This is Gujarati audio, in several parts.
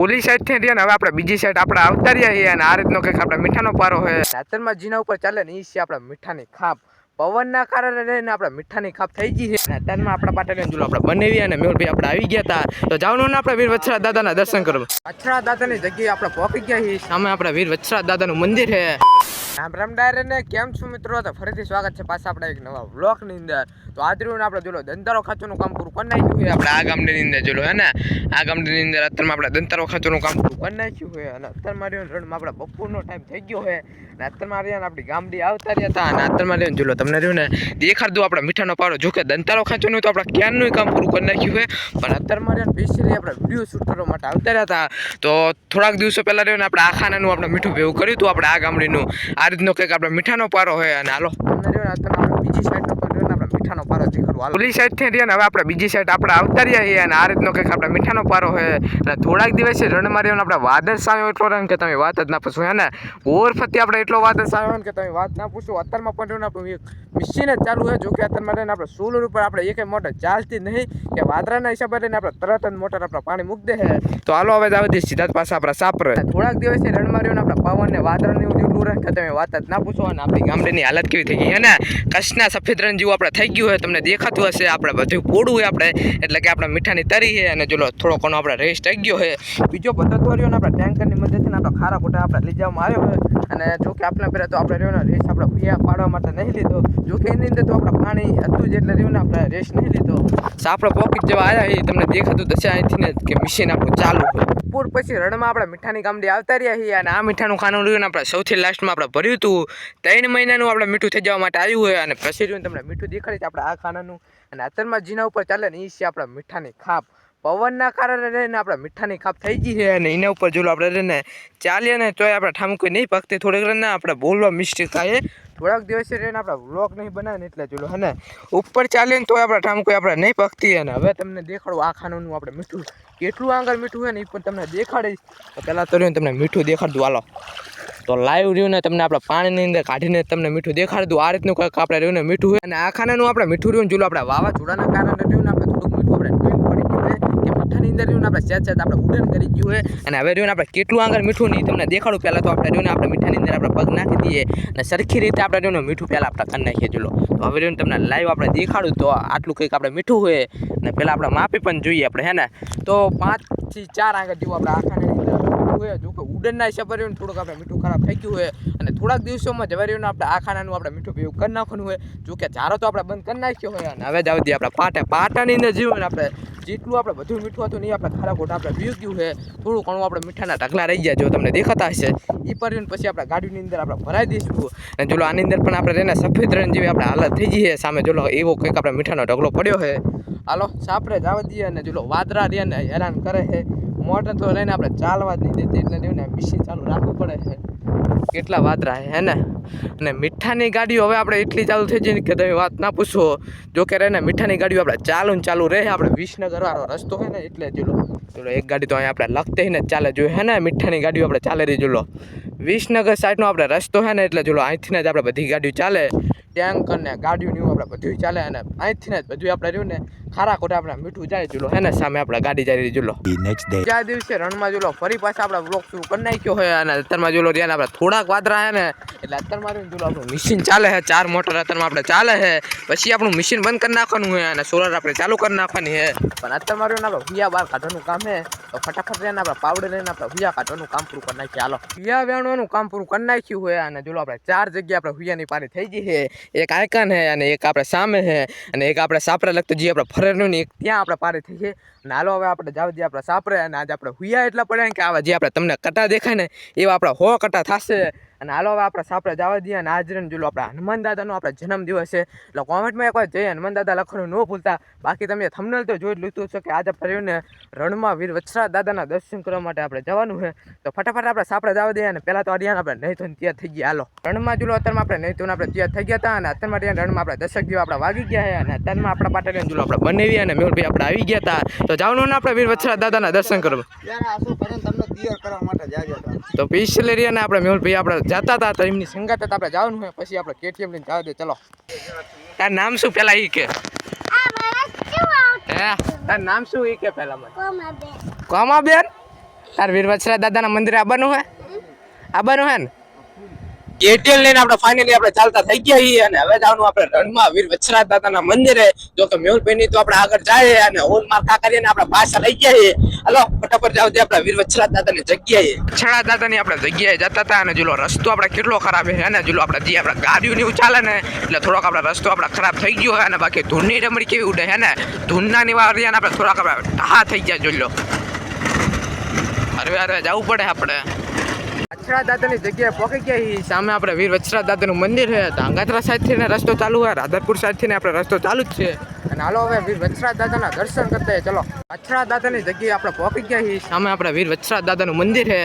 ઓલી સાઈડ થી રહ્યા ને હવે આપણે બીજી સાઈડ આપણે આવતા રહ્યા છીએ અને આ રીતનો કંઈક આપણે મીઠાનો પારો હોય રાતરમાં જીના ઉપર ચાલે ને એ છે આપણે મીઠાની ખાપ પવનના કારણે રહીને આપણે મીઠાની ખાપ થઈ ગઈ છે અને અત્યારમાં આપણા પાટે જો આપણે બનેવી અને મેહુલભાઈ આપણે આવી ગયા હતા તો જવાનું ને આપણે વીર વત્સરા દાદાના દર્શન કરવા વત્સરા દાદાની જગ્યાએ આપણે પહોંચી ગયા છીએ સામે આપણે વીર વત્સરા દાદાનું મંદિર છે રામ રામ ડાયરે ને કેમ છો મિત્રો તો ફરીથી સ્વાગત છે પાછા આપણે એક નવા વ્લોગની અંદર તો આજ રોજ આપણે જોલો દંતારો ખાચોનું કામ પૂરું કરી નાખ્યું છે આપણે આ ગામની અંદર જોલો હે ને આ ગામની અંદર અત્યારમાં આપણે દંતારો ખાચોનું કામ પૂરું કરી નાખ્યું છે અને અત્યારમાં રણમાં આપણે બપોરનો ટાઈમ થઈ ગયો છે અને અત્યારમાં રહ્યા આપણી ગામડી આવતા રહ્યા હતા અને અત્યારમાં રહ્યો જોલો તમને રહ્યું ને દેખાડ દઉં આપણે મીઠાનો પારો જો કે દંતારો ખાચોનું તો આપણે ક્યારનું કામ પૂરું કરી નાખ્યું છે પણ અત્યારમાં રહ્યો સ્પેશિયલી આપણે વિડીયો શૂટ કરવા માટે આવતા રહ્યા હતા તો થોડાક દિવસો પહેલાં રહ્યો ને આપણે આ ખાનાનું આપણે મીઠું ભેગું કર્યું હતું આપણે આ ગામડીનું આ રીતનો કંઈક આપણે મીઠાનો પારો હોય અને હાલો બીજી સાઈડનો પણ આપણે મીઠાનો પારો દેખાડવા ઓલી સાઈડ થી રહ્યા ને હવે આપણે બીજી સાઈડ આપણે આવતા રહ્યા છીએ અને આ રીતનો કંઈક આપણે મીઠાનો પારો હોય અને થોડાક દિવસે રણમાં રહ્યો ને આપણે વાદળ સાવ્યો એટલો રહે કે તમે વાત જ ના પૂછો હે ને ઓર ફતી આપણે એટલો વાદળ સાવ્યો ને કે તમે વાત ના પૂછો અત્યારમાં પણ રહ્યો ને આપણું મશીન જ ચાલુ હોય જો કે અત્યારમાં રહીને આપણે સોલર ઉપર આપણે એક મોટર ચાલતી નહીં કે વાદળાના હિસાબે રહીને આપણે તરત જ મોટર આપણે પાણી મૂકી દે તો હાલો હવે આવતી સીધા પાસે આપણે સાપરે થોડાક દિવસે રણમાં રહ્યો ને આપણે પવન ને વાદળ ને એવું રહે કે તમે વાત જ ના પૂછો અને આપણી ગામડીની હાલત કેવી થઈ ગઈ હે ને કચ્છના સફેદ રણ જેવું આપણે થઈ ગયું હોય તમને દેખાતું હશે આપણે બધું પોડું હોય આપણે એટલે કે આપણે મીઠાની તરી છે અને ચલો થોડો ઘણો આપણે રેસ્ટ થઈ ગયો છે બીજો બધો તો રહ્યો ને આપણે ટેન્કરની મદદથી આપણે ખારા ખોટા આપણે લઈ જવામાં આવ્યો હોય અને જો કે આપણે પહેલાં તો આપણે રહ્યો ને રેસ આપણે ભૂયા પાડવા માટે નહીં લીધો જો કે એની અંદર તો આપણે પાણી હતું જ એટલે રહ્યું ને આપણે રેસ નહીં લીધો આપણે પોકેટ જેવા આવ્યા એ તમને દેખાતું હશે અહીંથી ને કે મશીન આપણું ચાલુ બપોર પછી રણમાં આપણે મીઠાની ગામડી આવતા રહ્યા છીએ અને આ મીઠાનું ખાનું રહ્યું ને આપણે સૌથી લાસ્ટમાં આપણે ભર્યું હતું 3 મહિનાનું આપણે મીઠું થઈ જવા માટે આવ્યું હોય અને પછી રહ્યું તમને મીઠું દેખાડી આપણે આ ખાનાનું અને અત્યારમાં જીના ઉપર ચાલે ને એ છે આપણે મીઠાની ખાપ પવનના કારણે રહીને આપણે મીઠાની ખાપ થઈ ગઈ છે અને એના ઉપર જો આપણે રહીને ચાલીએ ને તોય આપણે ઠામકું નહીં પકતી થોડીક રહીને આપણે બોલવા મિસ્ટેક થાય થોડાક દિવસે રહીને આપણે વ્લોગ નહીં બનાવે ને એટલે જોલો હે ને ઉપર ચાલીએ ને તોય આપણે ઠામકું આપણે નહીં પકતી અને હવે તમને દેખાડું આ ખાનાનું આપણે મીઠું કેટલું આગળ મીઠું હોય ને એ પણ તમને દેખાડીશ તો પહેલાં તો રહ્યું તમને મીઠું દેખાડતું હાલો તો લાઈવ રહ્યું ને તમને આપણે પાણીની અંદર કાઢીને તમને મીઠું દેખાડતું આ રીતનું કંઈક આપણે રહ્યું ને મીઠું હોય અને આ ખાનાનું આપણે મીઠું રહ્યું જોલો આપણે વાવાઝોડાના કારણે રહ્યું ને આપણે થોડુંક મીઠું આપણે પડી ગયું હોય કે મીઠાની અંદર રહ્યું ને આપણે સેજ આપણે ઉડન કરી ગયું હોય અને હવે રહ્યું ને આપણે કેટલું આગળ મીઠું નહીં તમને દેખાડું પહેલાં તો આપણે રહ્યું ને આપણે મીઠાની અંદર આપણે પગ નાખી દઈએ અને સરખી રીતે આપણે રહ્યું ને મીઠું પહેલાં આપણે કરી નાખીએ જોલો તો હવે રહ્યું તમને લાઈવ આપણે દેખાડું તો આટલું કંઈક આપણે મીઠું હોય અને પહેલાં આપણે માપી પણ જોઈએ આપણે હે ને તો 5 થી 4 આગળ જેવું આપણે આખાની અંદર જો કે ઉડનના હિસાબે રહ્યું થોડુંક આપણે મીઠું ખરાબ થઈ ગયું હોય અને થોડાક દિવસોમાં જવા રહ્યું ને આપણે આ ખાનાનું આપણે મીઠું ભેગું કરી નાખવાનું હોય જો કે ચારો તો આપણે બંધ કરી નાખ્યો હોય અને હવે જ આવતી આપણે પાટાની અંદર જીવું ને આપણે જેટલું આપણે બધું મીઠું હતું નહીં આપણે ખારા ખોટા આપણે પીવું ગયું છે થોડું ઘણું આપણે મીઠાના ઢગલા રહી ગયા જો તમને દેખાતા હશે એ પર પછી આપણે ગાડીની અંદર આપણે ભરાઈ દઈશું અને જોલો આની અંદર પણ આપણે એને સફેદ રણ જેવી આપણે હાલત થઈ ગઈ છે સામે જોલો એવો કંઈક આપણે મીઠાનો ઢગલો પડ્યો છે હાલો સાપરે જવા દઈએ અને જોલો વાદરા રહ્યા ને હેરાન કરે છે મોટર તો લઈને આપણે ચાલવા જ નહીં દેતી એટલે ને મશીન ચાલુ રાખવું પડે છે કેટલા વાદરા હે ને અને મીઠાની ગાડીઓ હવે આપણે એટલી ચાલુ થઈ જાય કે તમે વાત ના પૂછો જો કે રહે ને મીઠાની ગાડીઓ આપણે ચાલુ રહે આપણે વિસનગર વાળો રસ્તો હોય ને એટલે ચલો એક ગાડી તો અહીંયા આપણે લખતે ને ચાલે જોઈએ હે ને મીઠાની ગાડીઓ આપણે ચાલે રહી જોલો વિસનગર સાઈડનો આપણે રસ્તો છે ને એટલે જોલો અહીંથી જ આપણે બધી ગાડીઓ ચાલે ટેન્કર ને ગાડીઓ ને આપણે બધું ચાલે અને અહીંથી જ બધું આપણે રહ્યું ને ખારા ખોટા આપણે મીઠું જાય જોલો હે ને સામે આપણે ગાડી જાય રહી જોલો બીજા દિવસે રણમાં જોલો ફરી પાછા આપણે વ્લોગ શરૂ કરી નાખ્યો હોય અને અત્યારમાં જોલો રહ્યા આપણે થોડાક વાદરા હે ને એટલે અત્યારમાં રહ્યું જોલો આપણું મશીન ચાલે છે 4 મોટર અત્યારમાં આપણે ચાલે છે પછી આપણું મશીન બંધ કરી નાખવાનું હોય અને સોલર આપણે ચાલુ કરી નાખવાની છે પણ અત્યારમાં રહ્યું આપણે ભૂયા બહાર કાઢવાનું કામ છે તો ફટાફટ રહીને આપણે પાવડર લઈને આપણે ભૂયા કાઢવાનું કામ પૂરું કરી નાખીએ હાલો ભૂયા વેણવાનું કામ પૂરું કરી નાખ્યું હોય અને જોલો આપણે 4 જગ્યાએ આપણે ભૂયાની પારી થઈ ગઈ છે એક આયકાન છે અને એક આપણે સામે છે અને એક આપણે સાપરે લગતું જે આપણે ફરેરનું ને એક ત્યાં આપણે પારી થઈ છે અને હાલો હવે આપણે જાવ દઈએ આપણે સાપરે અને આજે આપણે હુયા એટલા પડે કે આવા જે આપણે તમને કટા દેખાય ને એવા આપણા 100 કટા થશે અને હાલો હવે આપણે સાપરે જવા દઈએ અને આજ જોલો આપણે હનુમાન દાદાનો આપણે જન્મદિવસ છે એટલે કોમેન્ટમાં એકવાર જઈએ હનુમાન દાદા લખવાનું ન ભૂલતા બાકી તમે થંબનેલ તો જોઈ લીધું છે કે આજે આપણે ને રણમાં વીર વત્સરા દાદાના દર્શન કરવા માટે આપણે જવાનું છે તો ફટાફટ આપણે સાપરે જવા દઈએ અને પહેલાં તો અડિયાન આપણે નહીં તો તૈયાર થઈ ગયા હાલો રણમાં જોલો અત્યારમાં આપણે નહીં તો આપણે તૈયાર થઈ ગયા હતા અને અત્યારમાં રણમાં આપણે 10 જેવા આપણે વાગી ગયા છે અને અત્યારમાં આપણા પાટે જોલો આપણે બનેવી અને મેહુલભાઈ આપણે આવી ગયા હતા તો જવાનું ને આપણે વીર વત્સરા દાદાના દર્શન કરવા તો પિછલે રહ્યા ને આપણે મેહુલભાઈ આપણે જતા હતા તો એમની સંગાત આપણે જવાનું હોય પછી આપણે કેટીએમ લઈને જવા દે ચલો તાર નામ શું પેલા ઈ કે તાર નામ શું ઈ કે પેલા મને કોમાબેન તાર વીરવત્સરા દાદાના મંદિરે આવવાનું હે ને એટીએલ લઈને આપણે ફાઇનલી આપણે ચાલતા થઈ ગયા છીએ અને હવે જવાનું આપણે રણમાં વીરવત્સરા દાદાના મંદિરે. જો કે મેહુલભાઈ તો આપણે આગળ જાય અને હોલ માર્કા કરીને આપણે પાછા લઈ ગયા છીએ. હાલો ફટાફટ જાવ દે આપણે વીરવત્સરા દાદાની જગ્યાએ. વત્સરા દાદાની આપણે જગ્યાએ જતા હતા અને જો રસ્તો આપણે કેટલો ખરાબ છે અને જો આપણે જે આપણે ગાડીઓ ને ચાલે ને એટલે થોડોક આપણે રસ્તો આપણે ખરાબ થઈ ગયો છે અને બાકી ધૂળની રમણી કેવી ઉડે છે ને ધૂળના નિવાર્યા આપણે થોડાક આપણે ઢા થઈ ગયા જોઈ લો. અરે જવું પડે આપણે વત્સરા દાદાની જગ્યાએ પહોંચી ગયા છીએ. સામે આપણે વીરવત્સરા દાદાનું મંદિર છે. ધાંગાત્રા સાઈડથી રસ્તો ચાલુ છે, રાધરપુર સાઈડથી આપણે રસ્તો ચાલુ જ છે. અને હાલો હવે વીરવત્સરા દાદાના દર્શન કરતા ચલો. વત્સરા દાદાની જગ્યાએ આપણે પહોંચી ગયા છીએ. સામે આપણે વીરવત્સરા દાદાનું મંદિર છે.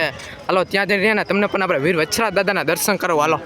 હાલો ત્યાં જઈને રહ્યા ને તમને પણ આપણે વીરવત્સરા દાદાના દર્શન કરો. હાલો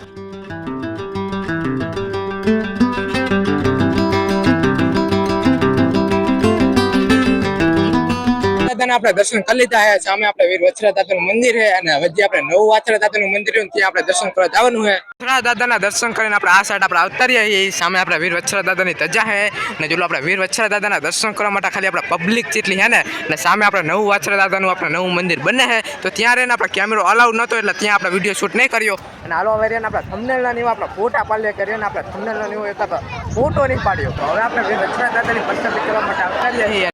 આપણે દર્શન કરી લીધા છે. સામે આપણે વીરવત્સરા દાદાનું મંદિર છે અને હવે જે આપણે નવું વાછરા દાદાનું મંદિર છે ત્યાં આપણે દર્શન કરવા જવાનું છે. વત્સરા દાદાના દર્શન કરીને આપણે આ સાઈડ આપણે અવતરીએ છીએ. સામે આપણે વીરવત્સરા દાદાની ધજા છે અને જો આપણે વીરવત્સરા દાદાના દર્શન કરવા માટે ખાલી આપણે પબ્લિક જેટલી છે ને અને સામે આપણે નવું વાછરા દાદાનું આપણે નવું મંદિર બને છે તો ત્યાં રહીને આપણે કેમેરો અલાઉડ નહોતો એટલે ત્યાં આપણે વિડીયો શૂટ નહીં કર્યો. અને હાલો હવે રહીને આપણે થંબનેલના નીવા આપણે ફોટા પાડીએ કરીએ ને આપણે થંબનેલના નીવો એક ફોટો નહીં પાડ્યો. તો હવે આપણે વીરવત્સરા દાદાની પસંદ કરવા માટે અવતરીએ છીએ.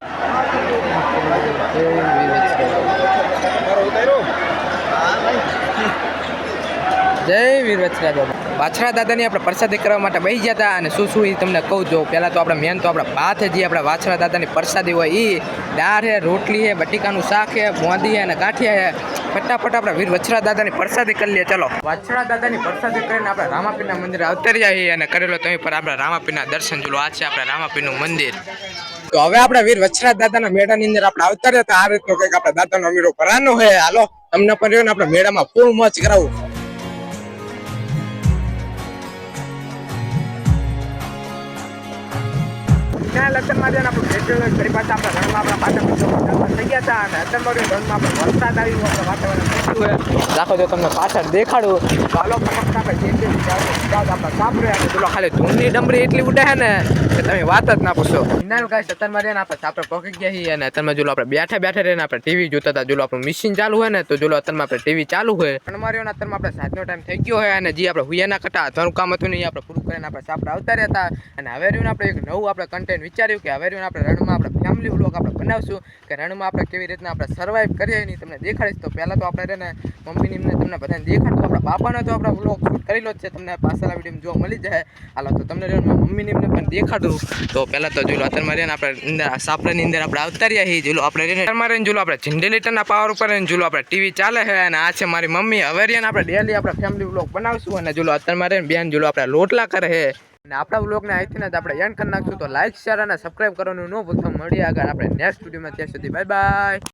જય વીરવત્સરા દાદા. વાછરા દાદાની આપણે પ્રસાદી કરવા માટે બેસી ગયા હતા અને શું એ તમને કહું જો પહેલાં તો આપણે મેન તો આપણે ભાત જે આપણે વાછરા દાદાની પ્રસાદી હોય એ દાળ છે, રોટલી છે, બટેકાનું શાક છે, મોંદી છે અને ગાંઠિયા છે. ફટાફટ આપણે વીરવત્સરા દાદાની પ્રસાદી કરી લઈએ. ચલો વાછરા દાદાની પ્રસાદી કરીને આપણે રામાપીરના મંદિરે અવતર્યા છીએ અને કરેલો તમે પર આપણે રામાપીરના દર્શન જોલો. આ છે આપણે રામાપીરનું મંદિર. તો હવે આપણે વીરવત્સરા દાદાના મેળાની અંદર આપણે અવતર્યા હતા. આ રીતનો કંઈક આપણે દાદાનો મેળો ભરાનો છે. હાલો તમને પણ રહ્યો ને આપણે મેળામાં ફૂલ મોજ કરાવું. લગ્નમાં ફરી પાછા આપણા રણમાં આપણા પાછળ થઈ ગયા હતા અને અત્યારમાં રણમાં આપણે વરસાદ આવ્યું આપણે વાતાવરણ રાખો જો તમને પાછળ દેખાડું ચાલો આપણે આપણે સાંભળે અને પેલો ખાલી ધૂળની ડમરી એટલી ઉડે છે ને કે તમે વાત જ ના પૂછો. ફિનાલ ગાઈસ અત્યારમાં રહીને આપણે આપણે પહોંચી ગયા છીએ અને અત્યારમાં જો આપણે બેઠા રહીને આપણે ટીવી જોતા હતા. જો આપણું મશીન ચાલુ હોય ને તો જો અત્યારમાં આપણે ટીવી ચાલુ હોય પણ માર્યો ને અત્યારમાં આપણે સાતનો ટાઈમ થઈ ગયો હોય અને જે આપણે હુયાના કટા ઘણું કામ હતું ને એ આપણે પૂરું કરીને આપણે આપણે આવતા હતા. અને હવે રહ્યું આપણે એક નવું આપણે કન્ટેન્ટ વિચાર્યું કે હવે રહ્યું આપણે રણમાં આપણે ફેમિલી વ્લોગ આપણે બનાવશું કે રણમાં આપણે કેવી રીતના આપણે સર્વાઈવ કરીએ એની તમને દેખાડીશ. તો પહેલાં તો આપણે રહીને મમ્મીની તમને બધાને દેખાડતું આપણા બાપાનો તો આપણે વ્લોગ શૂટ કરેલો જ છે, તમને પાછળના વિડીયોમાં જોવા મળી જાય. હાલો તો તમને મમ્મીની પણ દેખાડું. તો પહેલાં તો જોયું અત્યારમાં રહીને આપણે સાપરાની અંદર આપણે આવતા રહ્યા છીએ. જોલો આપણે રહીને રહીને જોલો આપણે ઝીંડેલીટરના પાવર ઉપર રહીને જોલો આપણે ટીવી ચાલે છે અને આ છે મારી મમ્મી. હવે રહીને આપણે ડેલી આપણે ફેમિલી વ્લોગ બનાવશું અને જોલો અત્યારમાં રહીને બેન જોલો આપણે લોટલા કરે છે અને આપણા વ્લોગને અહીંથી જ આપણે એન્ડ કરી નાખશું. તો લાઈક શેર અને સબસ્ક્રાઈબ કરવાનું ન ભૂલતા. મળીએ આગળ આપણે નેક્સ્ટ વિડીયોમાં. ત્યાં સુધી બાય બાય.